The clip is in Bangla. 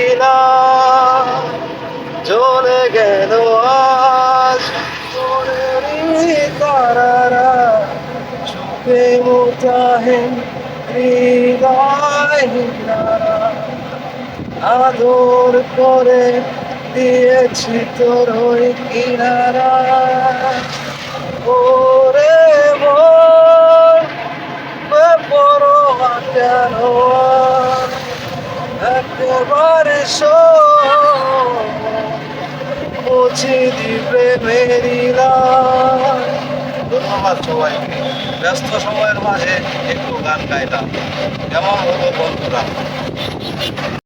ছিলাম, চলে গেল আজ মনেরই তারারা, চোখে মোতাহেন হৃদয়হীনারা। আদর করে দিয়েছি তোর ওই কিনারা, ওরে মন বেপরোয়া কেন একেবারে মুছে দিবে মেরিলা। ধন্যবাদ সবাইকে। ব্যস্ত সময়ের মাঝে একটু গান গাইলাম, কেমন হলো বন্ধুরা?